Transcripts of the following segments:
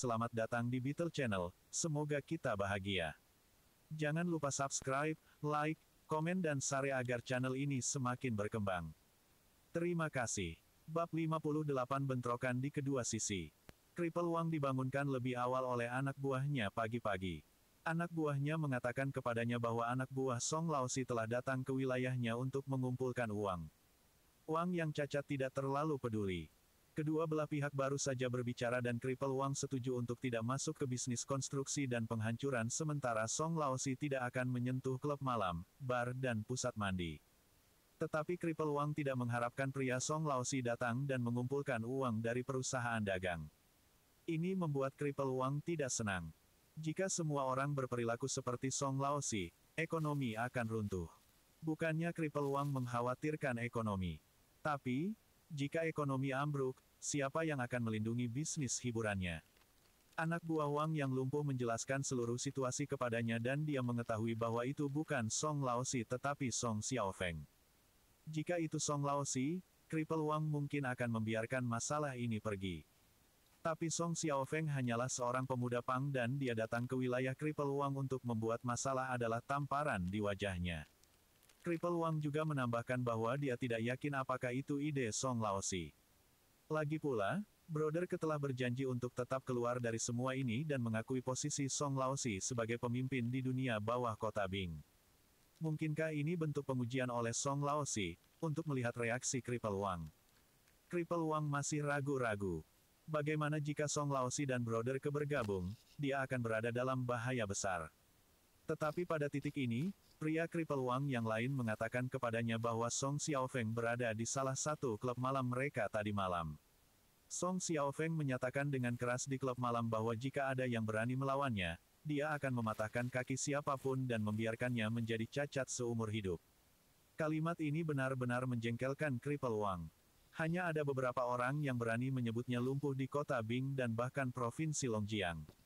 selamat datang di Beetle Channel, semoga kita bahagia. Jangan lupa subscribe, like, komen dan share agar channel ini semakin berkembang. Terima kasih. Bab 58 bentrokan di kedua sisi. Kripal Wang dibangunkan lebih awal oleh anak buahnya pagi-pagi. Anak buahnya mengatakan kepadanya bahwa anak buah Song Laosi telah datang ke wilayahnya untuk mengumpulkan uang. Wang yang cacat tidak terlalu peduli. Kedua belah pihak baru saja berbicara dan Kripal Wang setuju untuk tidak masuk ke bisnis konstruksi dan penghancuran sementara Song Laosi tidak akan menyentuh klub malam, bar dan pusat mandi. Tetapi Kripal Wang tidak mengharapkan pria Song Laosi datang dan mengumpulkan uang dari perusahaan dagang. Ini membuat Kripal Wang tidak senang. Jika semua orang berperilaku seperti Song Laosi, ekonomi akan runtuh. Bukannya Kripal Wang mengkhawatirkan ekonomi. Tapi, jika ekonomi ambruk, siapa yang akan melindungi bisnis hiburannya? Anak buah Wang yang lumpuh menjelaskan seluruh situasi kepadanya dan dia mengetahui bahwa itu bukan Song Laosi tetapi Song Xiaofeng. Jika itu Song Laosi, Kripal Wang mungkin akan membiarkan masalah ini pergi. Tapi Song Xiaofeng hanyalah seorang pemuda pang dan dia datang ke wilayah Kripal Wang untuk membuat masalah adalah tamparan di wajahnya. Kripal Wang juga menambahkan bahwa dia tidak yakin apakah itu ide Song Laosi. Lagi pula, Broder telah berjanji untuk tetap keluar dari semua ini dan mengakui posisi Song Laosi sebagai pemimpin di dunia bawah kota Bing. Mungkinkah ini bentuk pengujian oleh Song Laosi, untuk melihat reaksi Kripal Wang? Kripal Wang masih ragu-ragu. Bagaimana jika Song Laosi dan Broder bergabung, dia akan berada dalam bahaya besar. Tetapi pada titik ini, pria Kripal Wang yang lain mengatakan kepadanya bahwa Song Xiaofeng berada di salah satu klub malam mereka tadi malam. Song Xiaofeng menyatakan dengan keras di klub malam bahwa jika ada yang berani melawannya, dia akan mematahkan kaki siapapun dan membiarkannya menjadi cacat seumur hidup. Kalimat ini benar-benar menjengkelkan Kripal Wang. Hanya ada beberapa orang yang berani menyebutnya lumpuh di kota Bing dan bahkan provinsi Longjiang.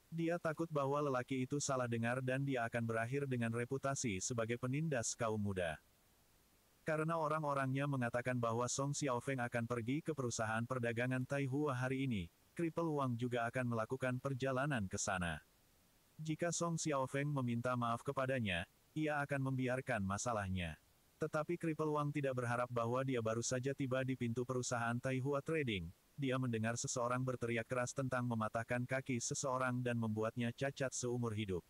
Dia takut bahwa lelaki itu salah dengar dan dia akan berakhir dengan reputasi sebagai penindas kaum muda. Karena orang-orangnya mengatakan bahwa Song Xiaofeng akan pergi ke perusahaan perdagangan Taihua hari ini, Kripal Wang juga akan melakukan perjalanan ke sana. Jika Song Xiaofeng meminta maaf kepadanya, ia akan membiarkan masalahnya. Tetapi Kripal Wang tidak berharap bahwa dia baru saja tiba di pintu perusahaan Taihua Trading. Dia mendengar seseorang berteriak keras tentang mematahkan kaki seseorang dan membuatnya cacat seumur hidup.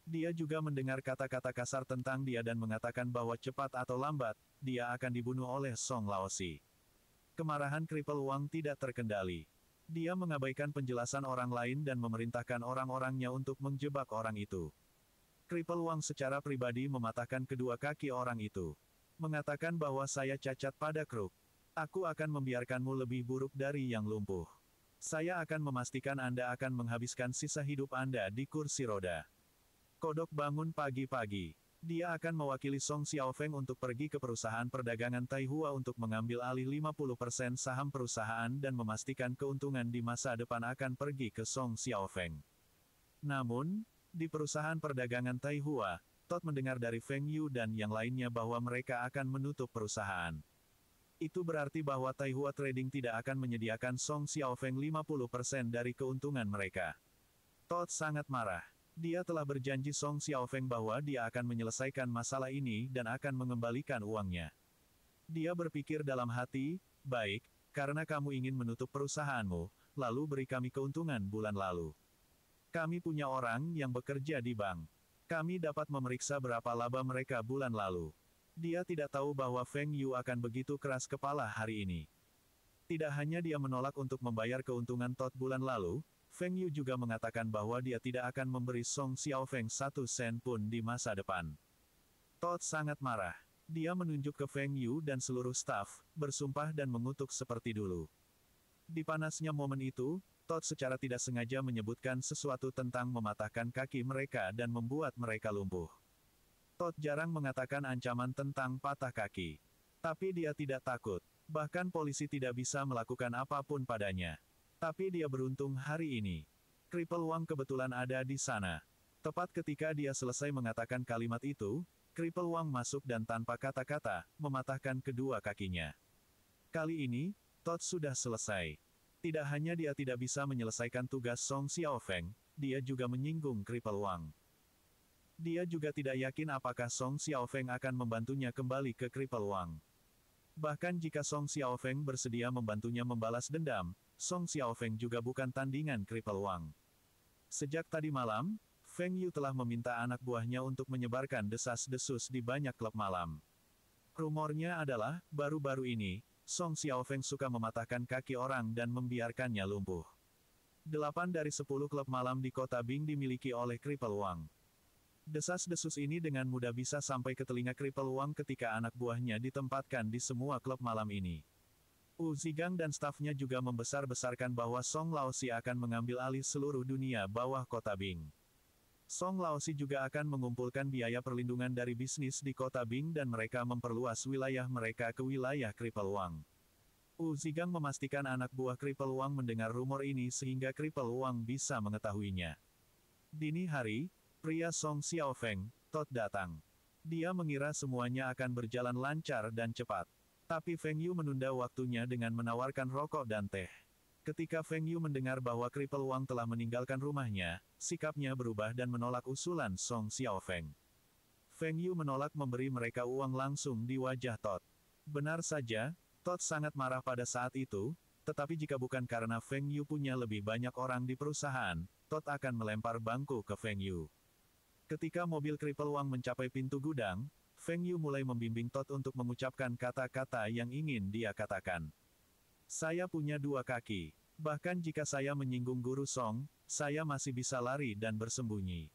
Dia juga mendengar kata-kata kasar tentang dia dan mengatakan bahwa cepat atau lambat, dia akan dibunuh oleh Song Laosi. Kemarahan Kripal Wang tidak terkendali. Dia mengabaikan penjelasan orang lain dan memerintahkan orang-orangnya untuk menjebak orang itu. Kripal Wang secara pribadi mematahkan kedua kaki orang itu. Mengatakan bahwa saya cacat pada kruk. Aku akan membiarkanmu lebih buruk dari yang lumpuh. Saya akan memastikan Anda akan menghabiskan sisa hidup Anda di kursi roda. Kodok bangun pagi-pagi. Dia akan mewakili Song Xiaofeng untuk pergi ke perusahaan perdagangan Taihua untuk mengambil alih 50% saham perusahaan dan memastikan keuntungan di masa depan akan pergi ke Song Xiaofeng. Namun, di perusahaan perdagangan Taihua, Todd mendengar dari Feng Yu dan yang lainnya bahwa mereka akan menutup perusahaan. Itu berarti bahwa Taihua Trading tidak akan menyediakan Song Xiaofeng 50% dari keuntungan mereka. Todd sangat marah. Dia telah berjanji Song Xiaofeng bahwa dia akan menyelesaikan masalah ini dan akan mengembalikan uangnya. Dia berpikir dalam hati, baik, karena kamu ingin menutup perusahaanmu, lalu beri kami keuntungan bulan lalu. Kami punya orang yang bekerja di bank. Kami dapat memeriksa berapa laba mereka bulan lalu. Dia tidak tahu bahwa Feng Yu akan begitu keras kepala hari ini. Tidak hanya dia menolak untuk membayar keuntungan Todd bulan lalu, Feng Yu juga mengatakan bahwa dia tidak akan memberi Song Xiaofeng 1 sen pun di masa depan. Todd sangat marah. Dia menunjuk ke Feng Yu dan seluruh staf, bersumpah dan mengutuk seperti dulu. Di panasnya momen itu, Todd secara tidak sengaja menyebutkan sesuatu tentang mematahkan kaki mereka dan membuat mereka lumpuh. Todd jarang mengatakan ancaman tentang patah kaki. Tapi dia tidak takut. Bahkan polisi tidak bisa melakukan apapun padanya. Tapi dia beruntung hari ini. Kripal Wang kebetulan ada di sana. Tepat ketika dia selesai mengatakan kalimat itu, Kripal Wang masuk dan tanpa kata-kata, mematahkan kedua kakinya. Kali ini, Todd sudah selesai. Tidak hanya dia tidak bisa menyelesaikan tugas Song Xiaofeng, dia juga menyinggung Cripple Wang. Dia juga tidak yakin apakah Song Xiaofeng akan membantunya kembali ke Cripple Wang. Bahkan jika Song Xiaofeng bersedia membantunya membalas dendam, Song Xiaofeng juga bukan tandingan Cripple Wang. Sejak tadi malam, Feng Yu telah meminta anak buahnya untuk menyebarkan desas-desus di banyak klub malam. Rumornya adalah, baru-baru ini, Song Xiaofeng suka mematahkan kaki orang dan membiarkannya lumpuh. 8 dari 10 klub malam di kota Bing dimiliki oleh Cripple Wang. Desas-desus ini dengan mudah bisa sampai ke telinga Cripple Wang ketika anak buahnya ditempatkan di semua klub malam ini. Wu Zigang dan stafnya juga membesar-besarkan bahwa Song Laosi akan mengambil alih seluruh dunia bawah kota Bing. Song Laosi juga akan mengumpulkan biaya perlindungan dari bisnis di kota Bing dan mereka memperluas wilayah mereka ke wilayah Cripple Wang. Wu Zigang memastikan anak buah Cripple Wang mendengar rumor ini sehingga Cripple Wang bisa mengetahuinya. Dini hari, pria Song Xiaofeng, Todd datang. Dia mengira semuanya akan berjalan lancar dan cepat. Tapi Feng Yu menunda waktunya dengan menawarkan rokok dan teh. Ketika Feng Yu mendengar bahwa Cripple Wang telah meninggalkan rumahnya, sikapnya berubah dan menolak usulan Song Xiaofeng. Feng Yu menolak memberi mereka uang langsung di wajah Todd. Benar saja, Todd sangat marah pada saat itu, tetapi jika bukan karena Feng Yu punya lebih banyak orang di perusahaan, Todd akan melempar bangku ke Feng Yu. Ketika mobil Cripple Wang mencapai pintu gudang, Feng Yu mulai membimbing Todd untuk mengucapkan kata-kata yang ingin dia katakan. Saya punya 2 kaki. Bahkan jika saya menyinggung Guru Song, saya masih bisa lari dan bersembunyi.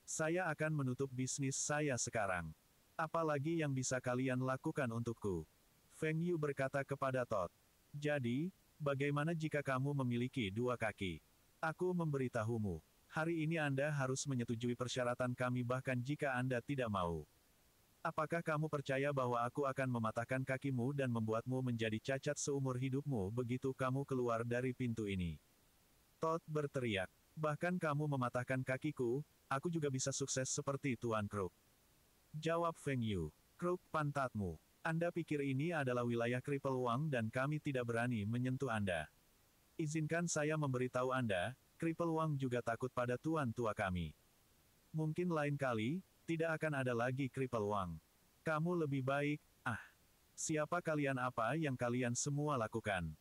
Saya akan menutup bisnis saya sekarang. Apalagi yang bisa kalian lakukan untukku? Feng Yu berkata kepada Todd. Jadi, bagaimana jika kamu memiliki 2 kaki? Aku memberitahumu. Hari ini Anda harus menyetujui persyaratan kami bahkan jika Anda tidak mau. Apakah kamu percaya bahwa aku akan mematahkan kakimu dan membuatmu menjadi cacat seumur hidupmu begitu kamu keluar dari pintu ini? Todd berteriak. Bahkan kamu mematahkan kakiku, aku juga bisa sukses seperti Tuan Crook. Jawab Feng Yu. Crook pantatmu. Anda pikir ini adalah wilayah Cripple Wang dan kami tidak berani menyentuh Anda. Izinkan saya memberitahu Anda, Cripple Wang juga takut pada tuan tua kami. Mungkin lain kali, tidak akan ada lagi Cripple Wang. Kamu lebih baik, siapa kalian apa yang kalian semua lakukan?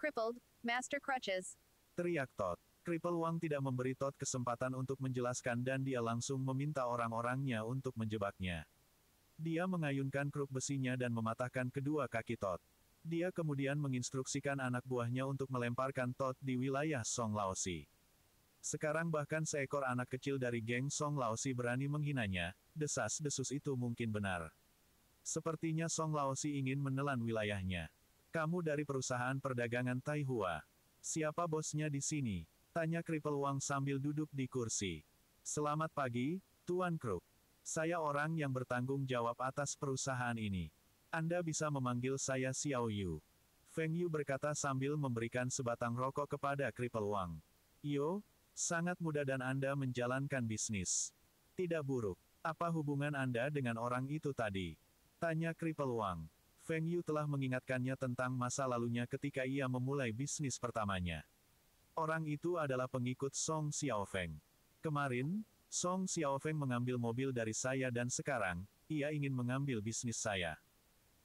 Crippled, Master Crutches. Teriak Todd. Cripple Wang tidak memberi Todd kesempatan untuk menjelaskan dan dia langsung meminta orang-orangnya untuk menjebaknya. Dia mengayunkan kruk besinya dan mematahkan kedua kaki Todd. Dia kemudian menginstruksikan anak buahnya untuk melemparkan Todd di wilayah Song Laosi. Sekarang bahkan seekor anak kecil dari geng Song Laosi berani menghinanya, desas-desus itu mungkin benar. Sepertinya Song Laosi ingin menelan wilayahnya. Kamu dari perusahaan perdagangan Taihua. Siapa bosnya di sini? Tanya Cripple Wang sambil duduk di kursi. Selamat pagi, Tuan Crook. Saya orang yang bertanggung jawab atas perusahaan ini. Anda bisa memanggil saya Xiao Yu. Feng Yu berkata sambil memberikan sebatang rokok kepada Cripple Wang. Yo, sangat mudah dan Anda menjalankan bisnis. Tidak buruk. Apa hubungan Anda dengan orang itu tadi? Tanya Cripple Wang. Feng Yu telah mengingatkannya tentang masa lalunya ketika ia memulai bisnis pertamanya. Orang itu adalah pengikut Song Xiaofeng. Kemarin, Song Xiaofeng mengambil mobil dari saya dan sekarang, ia ingin mengambil bisnis saya.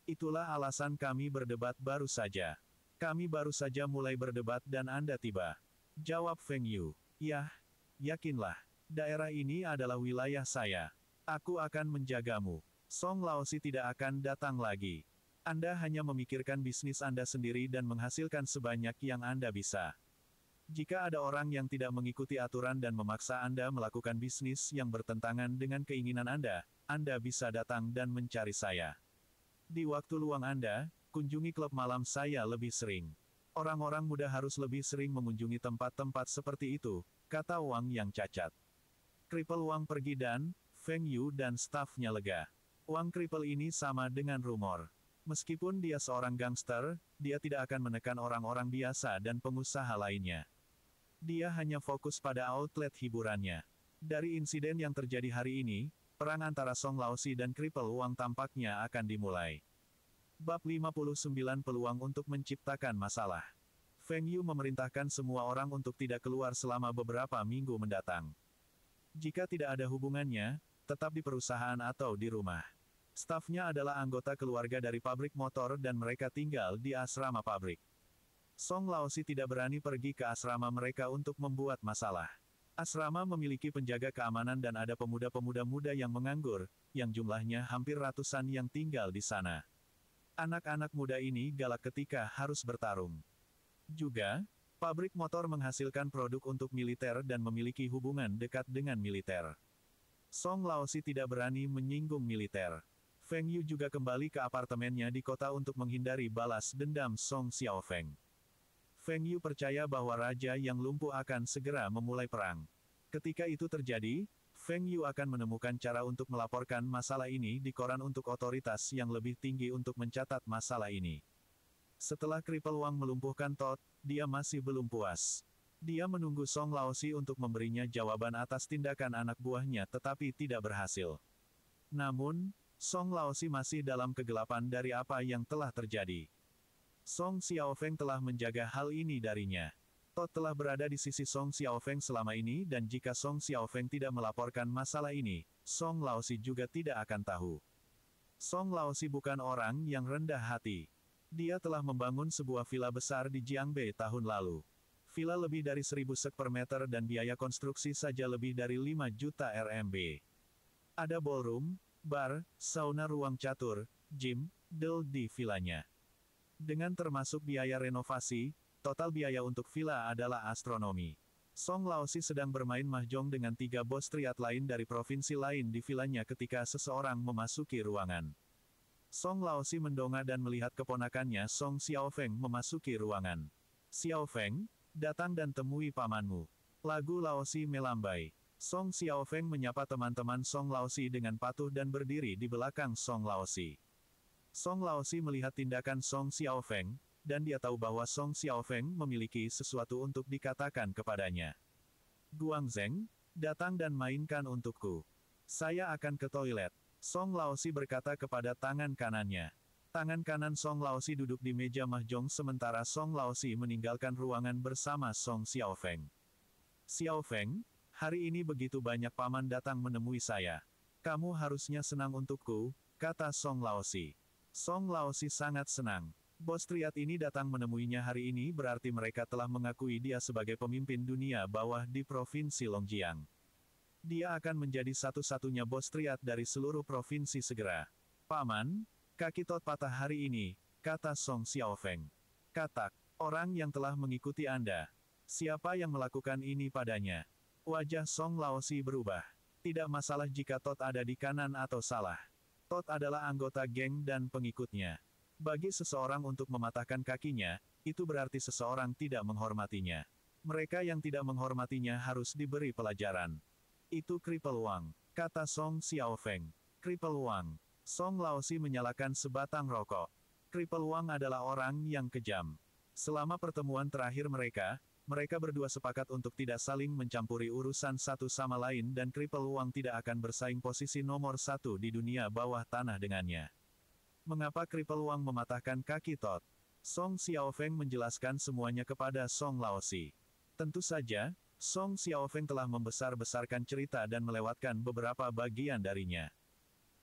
Itulah alasan kami berdebat baru saja. Kami baru saja mulai berdebat dan Anda tiba. Jawab Feng Yu. Yah, yakinlah. Daerah ini adalah wilayah saya. Aku akan menjagamu. Song Laosi tidak akan datang lagi. Anda hanya memikirkan bisnis Anda sendiri dan menghasilkan sebanyak yang Anda bisa. Jika ada orang yang tidak mengikuti aturan dan memaksa Anda melakukan bisnis yang bertentangan dengan keinginan Anda bisa datang dan mencari saya. Di waktu luang Anda, kunjungi klub malam saya lebih sering. Orang-orang muda harus lebih sering mengunjungi tempat-tempat seperti itu, kata Wang yang cacat. Cripple Wang pergi dan, Feng Yu dan stafnya lega. Wang Cripple ini sama dengan rumor. Meskipun dia seorang gangster, dia tidak akan menekan orang-orang biasa dan pengusaha lainnya. Dia hanya fokus pada outlet hiburannya. Dari insiden yang terjadi hari ini, perang antara Song Laosi dan Cripple Wang tampaknya akan dimulai. Bab 59 Peluang untuk menciptakan masalah. Feng Yu memerintahkan semua orang untuk tidak keluar selama beberapa minggu mendatang. Jika tidak ada hubungannya, tetap di perusahaan atau di rumah. Stafnya adalah anggota keluarga dari pabrik motor dan mereka tinggal di asrama pabrik. Song Laosi tidak berani pergi ke asrama mereka untuk membuat masalah. Asrama memiliki penjaga keamanan dan ada pemuda-pemuda muda yang menganggur, yang jumlahnya hampir ratusan yang tinggal di sana. Anak-anak muda ini galak ketika harus bertarung. Juga, pabrik motor menghasilkan produk untuk militer dan memiliki hubungan dekat dengan militer. Song Laosi tidak berani menyinggung militer. Feng Yu juga kembali ke apartemennya di kota untuk menghindari balas dendam Song Xiaofeng. Feng Yu percaya bahwa raja yang lumpuh akan segera memulai perang. Ketika itu terjadi, Feng Yu akan menemukan cara untuk melaporkan masalah ini di koran untuk otoritas yang lebih tinggi untuk mencatat masalah ini. Setelah Cripple Wang melumpuhkan Todd, dia masih belum puas. Dia menunggu Song Laosi untuk memberinya jawaban atas tindakan anak buahnya tetapi tidak berhasil. Namun, Song Laosi masih dalam kegelapan dari apa yang telah terjadi. Song Xiaofeng telah menjaga hal ini darinya. Todd telah berada di sisi Song Xiaofeng selama ini dan jika Song Xiaofeng tidak melaporkan masalah ini, Song Laosi juga tidak akan tahu. Song Laosi bukan orang yang rendah hati. Dia telah membangun sebuah villa besar di Jiangbei tahun lalu. Villa lebih dari 1.000 sek per meter dan biaya konstruksi saja lebih dari 5 juta RMB. Ada ballroom, bar, sauna ruang catur, gym, di villanya. Dengan termasuk biaya renovasi, total biaya untuk villa adalah astronomi. Song Laosi sedang bermain mahjong dengan 3 bos triat lain dari provinsi lain di villanya ketika seseorang memasuki ruangan. Song Laosi mendongak dan melihat keponakannya Song Xiaofeng memasuki ruangan. Xiaofeng, datang dan temui pamanmu. Lagu Laosi melambai. Song Xiaofeng menyapa teman-teman Song Laosi dengan patuh dan berdiri di belakang Song Laosi. Song Laosi melihat tindakan Song Xiaofeng, dan dia tahu bahwa Song Xiaofeng memiliki sesuatu untuk dikatakan kepadanya. Guangzheng, datang dan mainkan untukku. Saya akan ke toilet. Song Laosi berkata kepada tangan kanannya. Tangan kanan Song Laosi duduk di meja mahjong sementara Song Laosi meninggalkan ruangan bersama Song Xiaofeng. Xiaofeng, hari ini begitu banyak paman datang menemui saya. Kamu harusnya senang untukku, kata Song Laosi. Song Laosi sangat senang. Bos triat ini datang menemuinya hari ini berarti mereka telah mengakui dia sebagai pemimpin dunia bawah di Provinsi Longjiang. Dia akan menjadi satu-satunya bos triat dari seluruh provinsi segera. Paman, kaki Todd patah hari ini, kata Song Xiaofeng. Katak, orang yang telah mengikuti Anda. Siapa yang melakukan ini padanya? Wajah Song Laosi berubah. Tidak masalah jika Todd ada di kanan atau salah. Todd adalah anggota geng dan pengikutnya. Bagi seseorang untuk mematahkan kakinya, itu berarti seseorang tidak menghormatinya. Mereka yang tidak menghormatinya harus diberi pelajaran. Itu Cripple Wang, kata Song Xiaofeng. Cripple Wang. Song Laosi menyalakan sebatang rokok. Cripple Wang adalah orang yang kejam. Selama pertemuan terakhir mereka berdua sepakat untuk tidak saling mencampuri urusan satu sama lain dan Cripple Wang tidak akan bersaing posisi nomor 1 di dunia bawah tanah dengannya. Mengapa Cripple Wang mematahkan kaki Todd? Song Xiaofeng menjelaskan semuanya kepada Song Laosi. Tentu saja, Song Xiaofeng telah membesar-besarkan cerita dan melewatkan beberapa bagian darinya.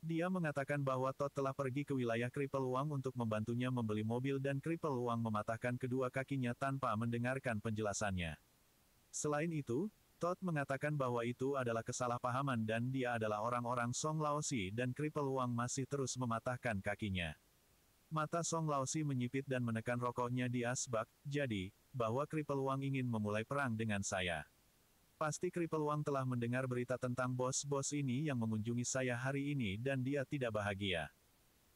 Dia mengatakan bahwa Todd telah pergi ke wilayah Cripple Wang untuk membantunya membeli mobil dan Cripple Wang mematahkan kedua kakinya tanpa mendengarkan penjelasannya. Selain itu, Todd mengatakan bahwa itu adalah kesalahpahaman dan dia adalah orang-orang Song Laosi dan Cripple Wang masih terus mematahkan kakinya. Mata Song Laosi menyipit dan menekan rokoknya di asbak, jadi, bahwa Cripple Wang ingin memulai perang dengan saya. Pasti Cripple Wang telah mendengar berita tentang bos-bos ini yang mengunjungi saya hari ini dan dia tidak bahagia.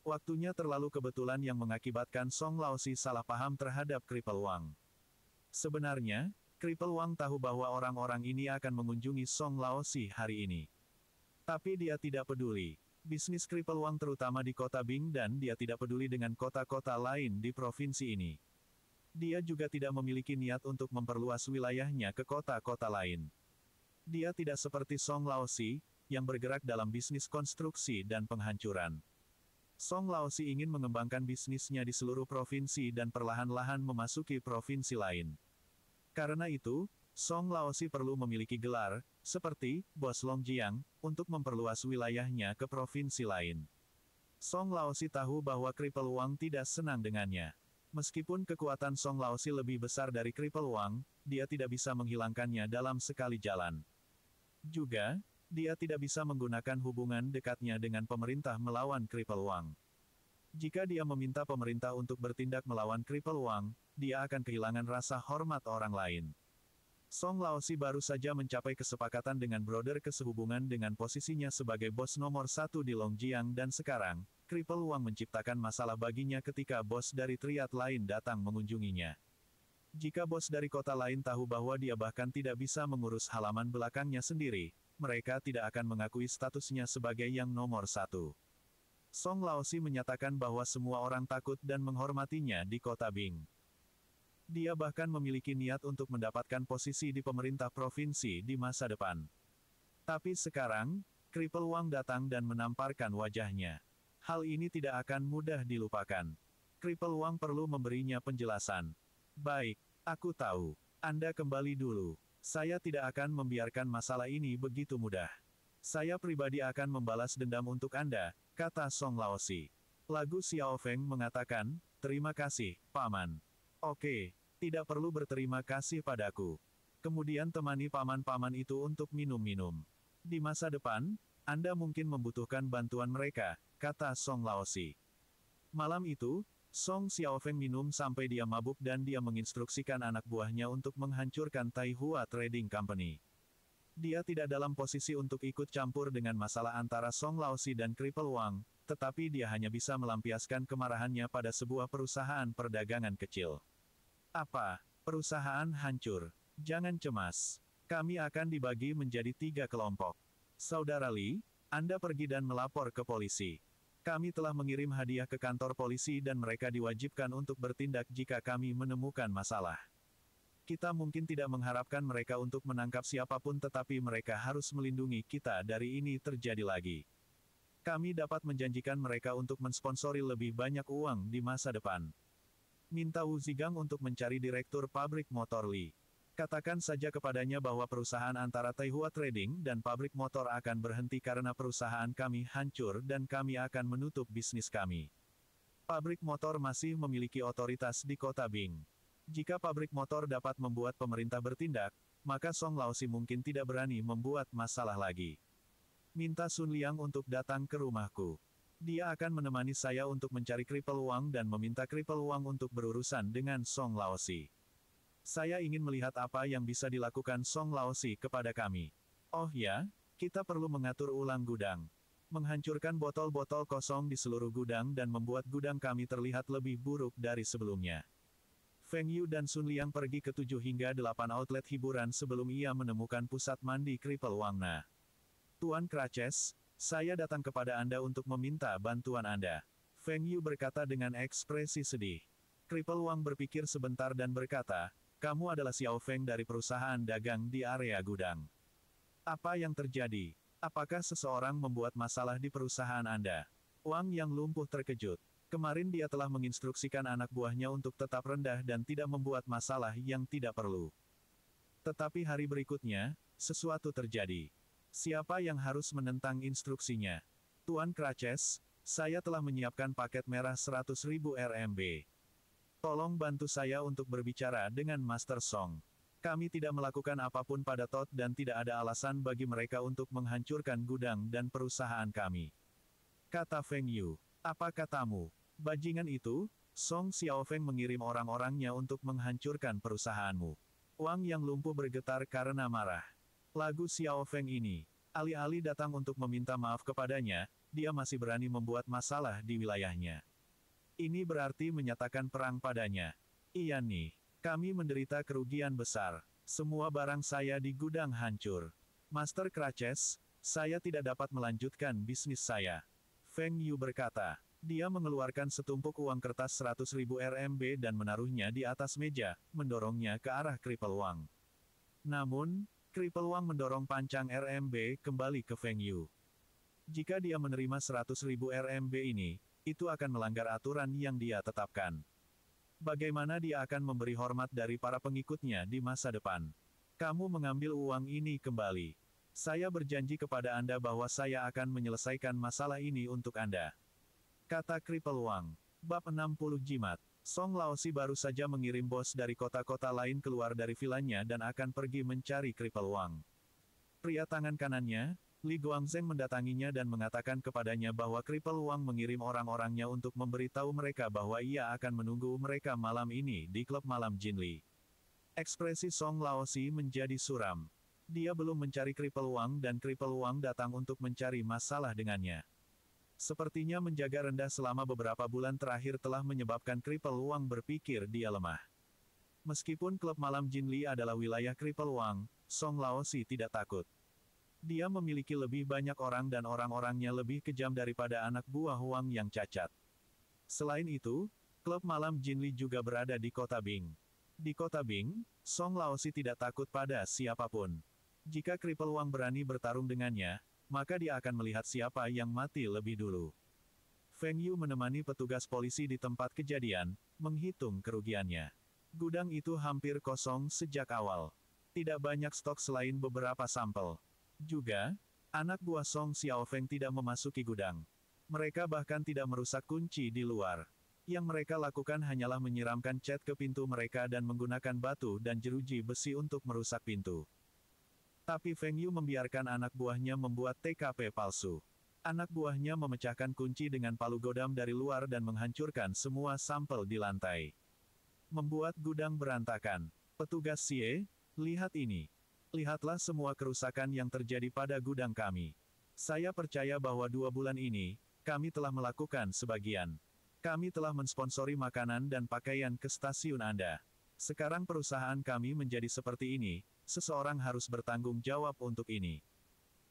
Waktunya terlalu kebetulan yang mengakibatkan Song Laosi salah paham terhadap Cripple Wang. Sebenarnya, Cripple Wang tahu bahwa orang-orang ini akan mengunjungi Song Laosi hari ini. Tapi dia tidak peduli. Bisnis Cripple Wang terutama di kota Bing dan dia tidak peduli dengan kota-kota lain di provinsi ini. Dia juga tidak memiliki niat untuk memperluas wilayahnya ke kota-kota lain. Dia tidak seperti Song Laosi, yang bergerak dalam bisnis konstruksi dan penghancuran. Song Laosi ingin mengembangkan bisnisnya di seluruh provinsi dan perlahan-lahan memasuki provinsi lain. Karena itu, Song Laosi perlu memiliki gelar, seperti Bos Longjiang, untuk memperluas wilayahnya ke provinsi lain. Song Laosi tahu bahwa Cripple Wang tidak senang dengannya. Meskipun kekuatan Song Laosi lebih besar dari Cripple Wang, dia tidak bisa menghilangkannya dalam sekali jalan. Juga, dia tidak bisa menggunakan hubungan dekatnya dengan pemerintah melawan Cripple Wang. Jika dia meminta pemerintah untuk bertindak melawan Cripple Wang, dia akan kehilangan rasa hormat orang lain. Song Laosi baru saja mencapai kesepakatan dengan Brother sehubungan dengan posisinya sebagai bos nomor 1 di Longjiang dan sekarang, Cripple Wang menciptakan masalah baginya ketika bos dari triad lain datang mengunjunginya. Jika bos dari kota lain tahu bahwa dia bahkan tidak bisa mengurus halaman belakangnya sendiri, mereka tidak akan mengakui statusnya sebagai yang nomor 1. Song Laosi menyatakan bahwa semua orang takut dan menghormatinya di kota Bing. Dia bahkan memiliki niat untuk mendapatkan posisi di pemerintah provinsi di masa depan. Tapi sekarang, Cripple Wang datang dan menamparkan wajahnya. Hal ini tidak akan mudah dilupakan. Cripple Wang perlu memberinya penjelasan. Baik, aku tahu. Anda kembali dulu. Saya tidak akan membiarkan masalah ini begitu mudah. Saya pribadi akan membalas dendam untuk Anda, kata Song Laosi. Lagu Xiao Feng mengatakan, terima kasih, Paman. Oke, tidak perlu berterima kasih padaku. Kemudian temani paman-paman itu untuk minum-minum. Di masa depan, Anda mungkin membutuhkan bantuan mereka, kata Song Laosi. Malam itu, Song Xiaofeng minum sampai dia mabuk dan dia menginstruksikan anak buahnya untuk menghancurkan Taihua Trading Company. Dia tidak dalam posisi untuk ikut campur dengan masalah antara Song Laosi dan Cripple Wang, tetapi dia hanya bisa melampiaskan kemarahannya pada sebuah perusahaan perdagangan kecil. Apa? Perusahaan hancur? Jangan cemas. Kami akan dibagi menjadi 3 kelompok. Saudara Li, Anda pergi dan melapor ke polisi. Kami telah mengirim hadiah ke kantor polisi dan mereka diwajibkan untuk bertindak jika kami menemukan masalah. Kita mungkin tidak mengharapkan mereka untuk menangkap siapapun tetapi mereka harus melindungi kita dari ini terjadi lagi. Kami dapat menjanjikan mereka untuk mensponsori lebih banyak uang di masa depan. Minta Wu Zigang untuk mencari direktur pabrik motor Li. Katakan saja kepadanya bahwa perusahaan antara Taihua Trading dan pabrik motor akan berhenti karena perusahaan kami hancur dan kami akan menutup bisnis kami. Pabrik motor masih memiliki otoritas di kota Bing. Jika pabrik motor dapat membuat pemerintah bertindak, maka Song Laosi mungkin tidak berani membuat masalah lagi. Minta Sun Liang untuk datang ke rumahku. Dia akan menemani saya untuk mencari Cripple Wang dan meminta Cripple Wang untuk berurusan dengan Song Laosi. Saya ingin melihat apa yang bisa dilakukan Song Laosi kepada kami. Oh ya, kita perlu mengatur ulang gudang. Menghancurkan botol-botol kosong di seluruh gudang dan membuat gudang kami terlihat lebih buruk dari sebelumnya. Feng Yu dan Sun Liang pergi ke 7 hingga 8 outlet hiburan sebelum ia menemukan pusat mandi Cripple Wang. Nah, Tuan Kraces, saya datang kepada Anda untuk meminta bantuan Anda. Feng Yu berkata dengan ekspresi sedih. Cripple Wang berpikir sebentar dan berkata, kamu adalah Xiao Feng dari perusahaan dagang di area gudang. Apa yang terjadi? Apakah seseorang membuat masalah di perusahaan Anda? Wang yang lumpuh terkejut. Kemarin dia telah menginstruksikan anak buahnya untuk tetap rendah dan tidak membuat masalah yang tidak perlu. Tetapi hari berikutnya, sesuatu terjadi. Siapa yang harus menentang instruksinya? Tuan Kraces, saya telah menyiapkan paket merah 100.000 RMB. Tolong bantu saya untuk berbicara dengan Master Song. Kami tidak melakukan apapun pada Todd dan tidak ada alasan bagi mereka untuk menghancurkan gudang dan perusahaan kami. Kata Feng Yu. Apa katamu? Bajingan itu, Song Xiaofeng mengirim orang-orangnya untuk menghancurkan perusahaanmu. Wang yang lumpuh bergetar karena marah. Lagu Xiaofeng ini, alih-alih datang untuk meminta maaf kepadanya, dia masih berani membuat masalah di wilayahnya. Ini berarti menyatakan perang padanya. Iya nih, kami menderita kerugian besar. Semua barang saya di gudang hancur. Master Kraces, saya tidak dapat melanjutkan bisnis saya. Feng Yu berkata. Dia mengeluarkan setumpuk uang kertas 100.000 RMB dan menaruhnya di atas meja, mendorongnya ke arah Cripple Wang. Namun, Cripple Wang mendorong pancang RMB kembali ke Feng Yu. Jika dia menerima 100.000 RMB ini, itu akan melanggar aturan yang dia tetapkan. Bagaimana dia akan memberi hormat dari para pengikutnya di masa depan? Kamu mengambil uang ini kembali. Saya berjanji kepada Anda bahwa saya akan menyelesaikan masalah ini untuk Anda. Kata Kripal Wang. Bab 60 Jimat. Song Laosi baru saja mengirim bos dari kota-kota lain keluar dari vilanya dan akan pergi mencari Kripal Wang. Pria tangan kanannya, Li Guangzheng mendatanginya dan mengatakan kepadanya bahwa Kripal Wang mengirim orang-orangnya untuk memberitahu mereka bahwa ia akan menunggu mereka malam ini di klub malam Jinli. Ekspresi Song Laosi menjadi suram. Dia belum mencari Kripal Wang dan Kripal Wang datang untuk mencari masalah dengannya. Sepertinya menjaga rendah selama beberapa bulan terakhir telah menyebabkan Kripal Wang berpikir dia lemah. Meskipun klub malam Jinli adalah wilayah Kripal Wang, Song Laosi tidak takut. Dia memiliki lebih banyak orang dan orang-orangnya lebih kejam daripada anak buah Wang yang cacat. Selain itu, klub malam Jinli juga berada di kota Bing. Di kota Bing, Song Laosi tidak takut pada siapapun. Jika Kripal Wang berani bertarung dengannya, maka dia akan melihat siapa yang mati lebih dulu. Feng Yu menemani petugas polisi di tempat kejadian, menghitung kerugiannya. Gudang itu hampir kosong sejak awal. Tidak banyak stok selain beberapa sampel. Juga, anak buah Song Xiaofeng tidak memasuki gudang. Mereka bahkan tidak merusak kunci di luar. Yang mereka lakukan hanyalah menyiramkan cat ke pintu mereka dan menggunakan batu dan jeruji besi untuk merusak pintu. Tapi Feng Yu membiarkan anak buahnya membuat TKP palsu. Anak buahnya memecahkan kunci dengan palu godam dari luar dan menghancurkan semua sampel di lantai. Membuat gudang berantakan. Petugas Xie, lihat ini. Lihatlah semua kerusakan yang terjadi pada gudang kami. Saya percaya bahwa 2 bulan ini, kami telah melakukan sebagian. Kami telah mensponsori makanan dan pakaian ke stasiun Anda. Sekarang perusahaan kami menjadi seperti ini, seseorang harus bertanggung jawab untuk ini.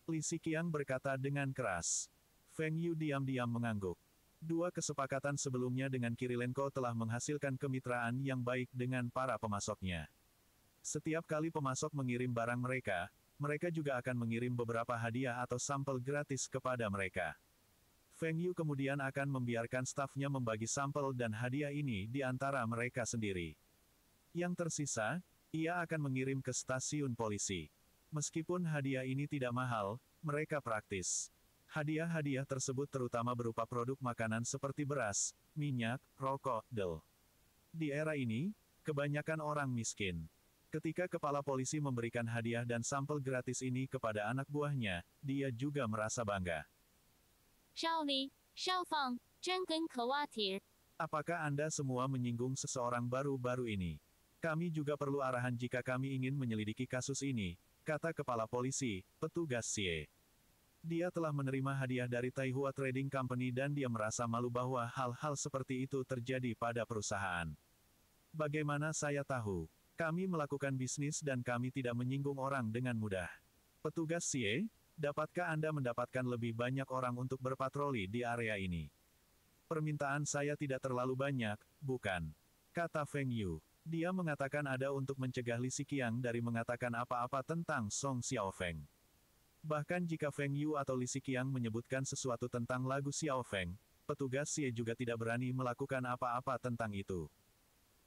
Li Xiqiang berkata dengan keras. Feng Yu diam-diam mengangguk. 2 kesepakatan sebelumnya dengan Kirilenko telah menghasilkan kemitraan yang baik dengan para pemasoknya. Setiap kali pemasok mengirim barang mereka, mereka juga akan mengirim beberapa hadiah atau sampel gratis kepada mereka. Feng Yu kemudian akan membiarkan stafnya membagi sampel dan hadiah ini di antara mereka sendiri. Yang tersisa, ia akan mengirim ke stasiun polisi. Meskipun hadiah ini tidak mahal, mereka praktis. Hadiah-hadiah tersebut terutama berupa produk makanan seperti beras, minyak, rokok, del. Di era ini, kebanyakan orang miskin. Ketika kepala polisi memberikan hadiah dan sampel gratis ini kepada anak buahnya, dia juga merasa bangga. Shaoli, Shaofang, Zhengen Khawatir. Apakah Anda semua menyinggung seseorang baru-baru ini? Kami juga perlu arahan jika kami ingin menyelidiki kasus ini, kata kepala polisi, petugas Xie. Dia telah menerima hadiah dari Taihua Trading Company dan dia merasa malu bahwa hal-hal seperti itu terjadi pada perusahaan. Bagaimana saya tahu? Kami melakukan bisnis dan kami tidak menyinggung orang dengan mudah. Petugas Xie, dapatkah Anda mendapatkan lebih banyak orang untuk berpatroli di area ini? Permintaan saya tidak terlalu banyak, bukan? Kata Feng Yu. Dia mengatakan ada untuk mencegah Li Xiqiang dari mengatakan apa-apa tentang Song Xiaofeng. Bahkan jika Feng Yu atau Li Xiqiang menyebutkan sesuatu tentang lagu Xiaofeng, petugas Xie juga tidak berani melakukan apa-apa tentang itu.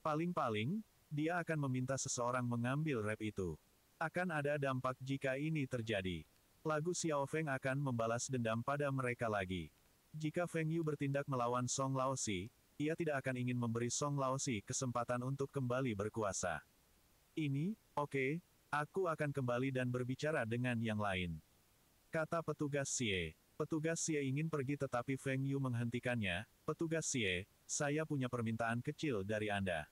Paling-paling, dia akan meminta seseorang mengambil rap itu. Akan ada dampak jika ini terjadi. Lagu Xiaofeng akan membalas dendam pada mereka lagi. Jika Feng Yu bertindak melawan Song Laosi, ia tidak akan ingin memberi Song Laosi kesempatan untuk kembali berkuasa. Ini, oke, aku akan kembali dan berbicara dengan yang lain. Kata petugas Xie. Petugas Xie ingin pergi tetapi Feng Yu menghentikannya. Petugas Xie, saya punya permintaan kecil dari Anda.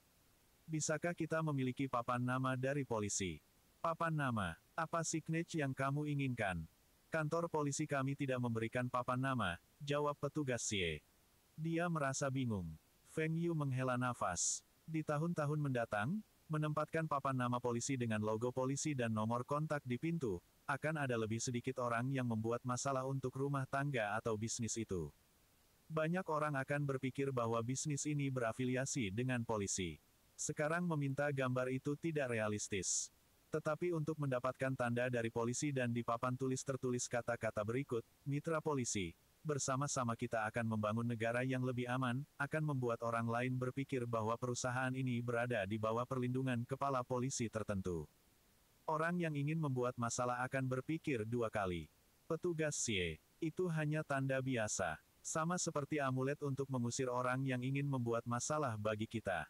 Bisakah kita memiliki papan nama dari polisi? Papan nama, apa signature yang kamu inginkan? Kantor polisi kami tidak memberikan papan nama, jawab petugas Xie. Dia merasa bingung. Feng Yu menghela nafas. Di tahun-tahun mendatang, menempatkan papan nama polisi dengan logo polisi dan nomor kontak di pintu, akan ada lebih sedikit orang yang membuat masalah untuk rumah tangga atau bisnis itu. Banyak orang akan berpikir bahwa bisnis ini berafiliasi dengan polisi. Sekarang meminta gambar itu tidak realistis. Tetapi untuk mendapatkan tanda dari polisi dan di papan tulis tertulis kata-kata berikut, mitra polisi, bersama-sama kita akan membangun negara yang lebih aman, akan membuat orang lain berpikir bahwa perusahaan ini berada di bawah perlindungan kepala polisi tertentu. Orang yang ingin membuat masalah akan berpikir dua kali. Petugas CE, itu hanya tanda biasa. Sama seperti amulet untuk mengusir orang yang ingin membuat masalah bagi kita.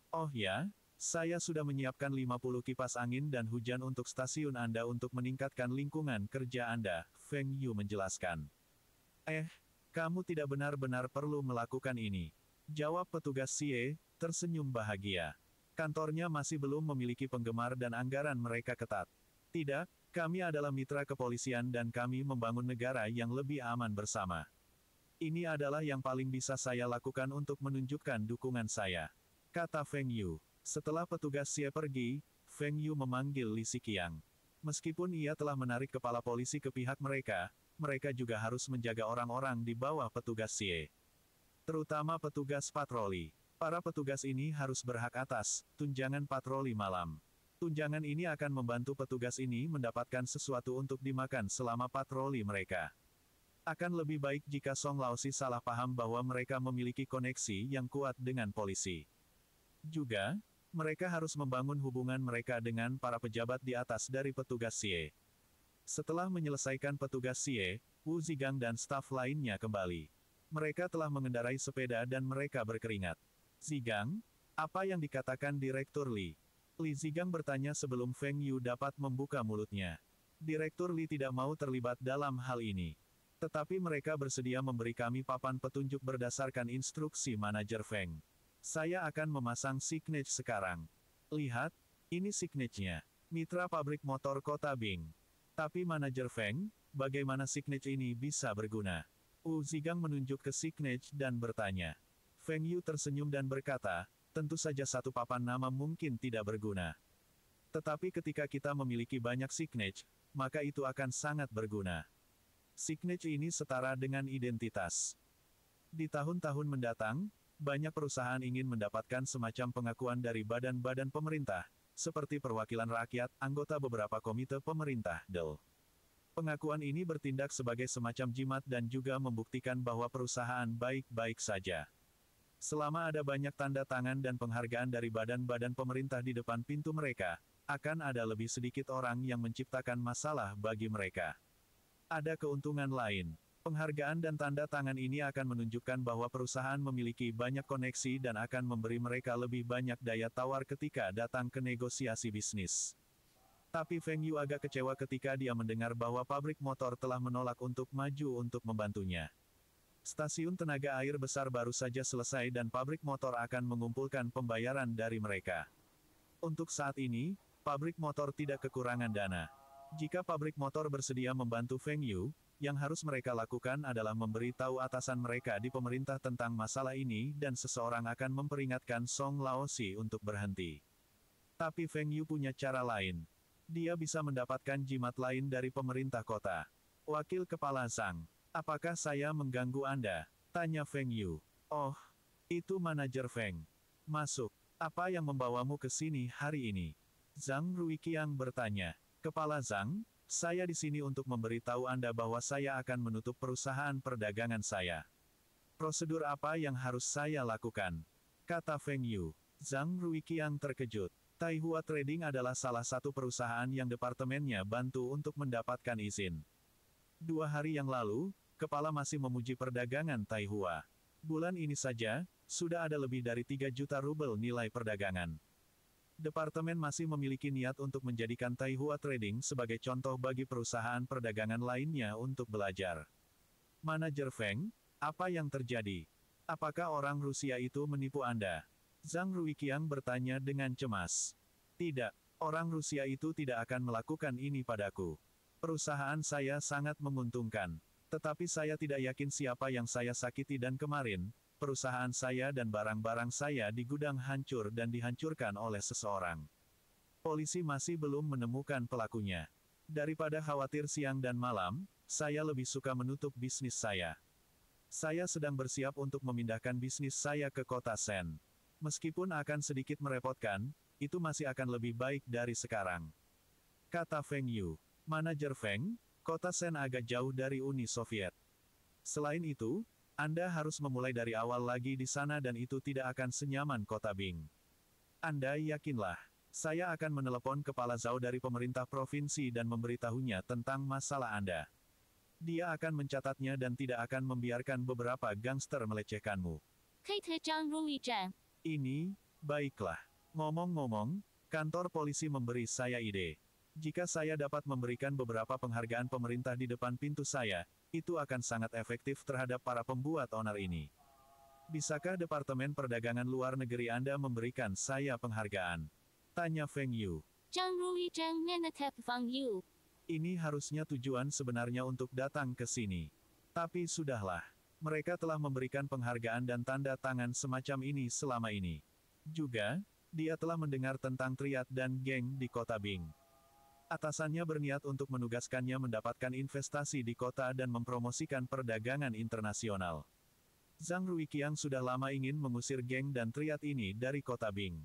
Oh ya, saya sudah menyiapkan 50 kipas angin dan hujan untuk stasiun Anda untuk meningkatkan lingkungan kerja Anda, Feng Yu menjelaskan. Kamu tidak benar-benar perlu melakukan ini. Jawab petugas CE, tersenyum bahagia. Kantornya masih belum memiliki penggemar dan anggaran mereka ketat. Tidak, kami adalah mitra kepolisian dan kami membangun negara yang lebih aman bersama. Ini adalah yang paling bisa saya lakukan untuk menunjukkan dukungan saya. Kata Feng Yu. Setelah petugas CE pergi, Feng Yu memanggil Li Xiqiang. Meskipun ia telah menarik kepala polisi ke pihak mereka, mereka juga harus menjaga orang-orang di bawah petugas CE. Terutama petugas patroli. Para petugas ini harus berhak atas tunjangan patroli malam. Tunjangan ini akan membantu petugas ini mendapatkan sesuatu untuk dimakan selama patroli mereka. Akan lebih baik jika Song Laosi salah paham bahwa mereka memiliki koneksi yang kuat dengan polisi. Juga, mereka harus membangun hubungan mereka dengan para pejabat di atas dari petugas CE. Setelah menyelesaikan petugas CE, Wu Zigang dan staf lainnya kembali. Mereka telah mengendarai sepeda dan mereka berkeringat. Zigang, apa yang dikatakan Direktur Li? Li Zigang bertanya sebelum Feng Yu dapat membuka mulutnya. Direktur Li tidak mau terlibat dalam hal ini. Tetapi mereka bersedia memberi kami papan petunjuk berdasarkan instruksi manajer Feng. Saya akan memasang signage sekarang. Lihat, ini signage-nya. Mitra pabrik motor Kota Bing. Tapi manajer Feng, bagaimana signage ini bisa berguna? Wu Zigang menunjuk ke signage dan bertanya. Feng Yu tersenyum dan berkata, tentu saja satu papan nama mungkin tidak berguna. Tetapi ketika kita memiliki banyak signage, maka itu akan sangat berguna. Signage ini setara dengan identitas. Di tahun-tahun mendatang, banyak perusahaan ingin mendapatkan semacam pengakuan dari badan-badan pemerintah, seperti perwakilan rakyat, anggota beberapa komite pemerintah, DEL. Pengakuan ini bertindak sebagai semacam jimat dan juga membuktikan bahwa perusahaan baik-baik saja. Selama ada banyak tanda tangan dan penghargaan dari badan-badan pemerintah di depan pintu mereka, akan ada lebih sedikit orang yang menciptakan masalah bagi mereka. Ada keuntungan lain. Penghargaan dan tanda tangan ini akan menunjukkan bahwa perusahaan memiliki banyak koneksi dan akan memberi mereka lebih banyak daya tawar ketika datang ke negosiasi bisnis. Tapi Feng Yu agak kecewa ketika dia mendengar bahwa pabrik motor telah menolak untuk maju untuk membantunya. Stasiun tenaga air besar baru saja selesai dan pabrik motor akan mengumpulkan pembayaran dari mereka. Untuk saat ini, pabrik motor tidak kekurangan dana. Jika pabrik motor bersedia membantu Feng Yu, yang harus mereka lakukan adalah memberi tahu atasan mereka di pemerintah tentang masalah ini dan seseorang akan memperingatkan Song Laosi untuk berhenti. Tapi Feng Yu punya cara lain. Dia bisa mendapatkan jimat lain dari pemerintah kota. Wakil Kepala Zhang, apakah saya mengganggu Anda? Tanya Feng Yu. Oh, itu manajer Feng. Masuk. Apa yang membawamu ke sini hari ini? Zhang Ruiqiang bertanya. Kepala Zhang, saya di sini untuk memberitahu Anda bahwa saya akan menutup perusahaan perdagangan saya. Prosedur apa yang harus saya lakukan? Kata Feng Yu. Zhang Ruiqiang terkejut. Taihua Trading adalah salah satu perusahaan yang departemennya bantu untuk mendapatkan izin. 2 hari yang lalu, kepala masih memuji perdagangan Taihua. Bulan ini saja, sudah ada lebih dari 3 juta rubel nilai perdagangan. Departemen masih memiliki niat untuk menjadikan Taihua Trading sebagai contoh bagi perusahaan perdagangan lainnya untuk belajar. Manajer Feng, apa yang terjadi? Apakah orang Rusia itu menipu Anda? Zhang Ruiqiang bertanya dengan cemas. Tidak, orang Rusia itu tidak akan melakukan ini padaku. Perusahaan saya sangat menguntungkan. Tetapi saya tidak yakin siapa yang saya sakiti dan kemarin, perusahaan saya dan barang-barang saya di gudang hancur dan dihancurkan oleh seseorang. Polisi masih belum menemukan pelakunya. Daripada khawatir siang dan malam, saya lebih suka menutup bisnis saya. Saya sedang bersiap untuk memindahkan bisnis saya ke kota Shen. Meskipun akan sedikit merepotkan, itu masih akan lebih baik dari sekarang. Kata Feng Yu. Manajer Feng, kota Shen agak jauh dari Uni Soviet. Selain itu, Anda harus memulai dari awal lagi di sana dan itu tidak akan senyaman kota Bing. Anda yakinlah, saya akan menelepon Kepala Zhao dari pemerintah provinsi dan memberitahunya tentang masalah Anda. Dia akan mencatatnya dan tidak akan membiarkan beberapa gangster melecehkanmu. Kate Zhang Rui Zhan. Ini, baiklah. Ngomong-ngomong, kantor polisi memberi saya ide. Jika saya dapat memberikan beberapa penghargaan pemerintah di depan pintu saya, itu akan sangat efektif terhadap para pembuat onar ini. Bisakah Departemen Perdagangan Luar Negeri Anda memberikan saya penghargaan? Tanya Feng Yu. Zhang Rui Zhan menatap Fang Yu. Ini harusnya tujuan sebenarnya untuk datang ke sini. Tapi sudahlah. Mereka telah memberikan penghargaan dan tanda tangan semacam ini selama ini. Juga, dia telah mendengar tentang Triad dan geng di kota Bing. Atasannya berniat untuk menugaskannya mendapatkan investasi di kota dan mempromosikan perdagangan internasional. Zhang Ruiqiang sudah lama ingin mengusir geng dan Triad ini dari kota Bing.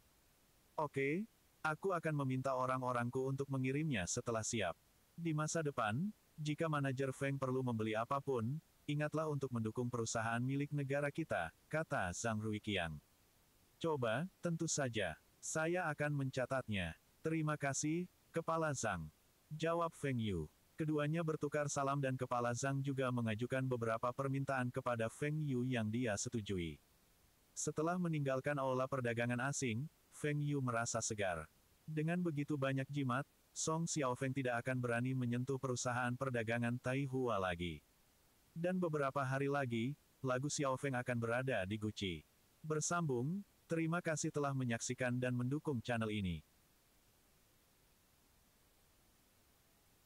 Oke, aku akan meminta orang-orangku untuk mengirimnya setelah siap. Di masa depan, jika manajer Feng perlu membeli apapun, ingatlah untuk mendukung perusahaan milik negara kita, kata Zhang Ruiqiang. Coba, tentu saja, saya akan mencatatnya. Terima kasih, Kepala Zhang. Jawab Feng Yu. Keduanya bertukar salam dan Kepala Zhang juga mengajukan beberapa permintaan kepada Feng Yu yang dia setujui. Setelah meninggalkan aula perdagangan asing, Feng Yu merasa segar. Dengan begitu banyak jimat, Song Xiaofeng tidak akan berani menyentuh perusahaan perdagangan Taihua lagi. Dan beberapa hari lagi, lagu Xiaofeng akan berada di Gucci. Bersambung, terima kasih telah menyaksikan dan mendukung channel ini.